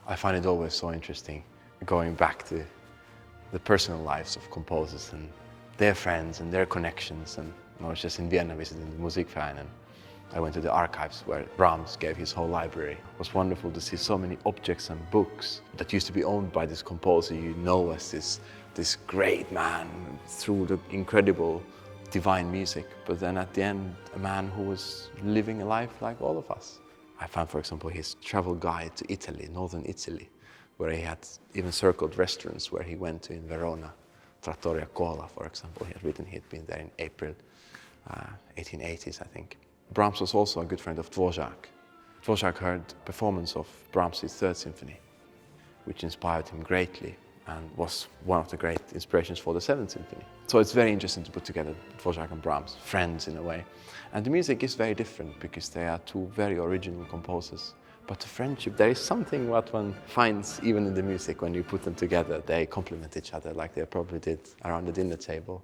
I find it always so interesting going back to the personal lives of composers and their friends and their connections. And I was just in Vienna visiting the Musikverein, and I went to the archives where Brahms gave his whole library. It was wonderful to see so many objects and books that used to be owned by this composer you know as this great man through the incredible divine music, but then at the end a man who was living a life like all of us. I found, for example, his travel guide to Italy, northern Italy, where he had even circled restaurants where he went to in Verona. Trattoria Cola, for example, he had written he'd been there in April 1880s, I think. Brahms was also a good friend of Dvořák. Dvořák heard performance of Brahms' Third Symphony, which inspired him greatly and was one of the great inspirations for the Seventh Symphony. So it's very interesting to put together Dvořák and Brahms, friends in a way. And the music is very different because they are two very original composers. But the friendship, there is something what one finds even in the music when you put them together. They complement each other like they probably did around the dinner table.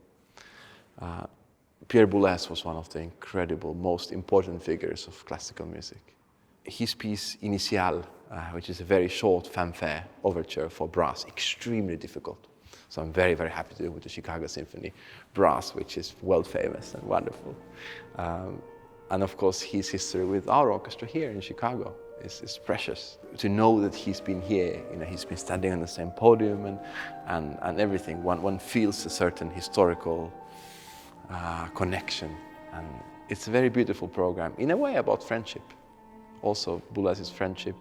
Pierre Boulez was one of the incredible, most important figures of classical music. His piece Initial, which is a very short fanfare overture for brass, extremely difficult. So I'm very, very happy to do with the Chicago Symphony brass, which is world famous and wonderful. And of course, his history with our orchestra here in Chicago is precious. To know that he's been here, he's been standing on the same podium and everything, one feels a certain historical connection. And it's a very beautiful program, in a way about friendship. Also, Boulez's friendship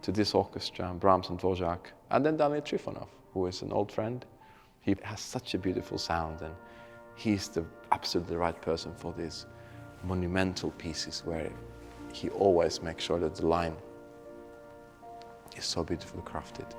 to this orchestra, Brahms and Dvořák, and then Daniil Trifonov, who is an old friend. He has such a beautiful sound, and he's the absolutely right person for these monumental pieces where he always makes sure that the line is so beautifully crafted.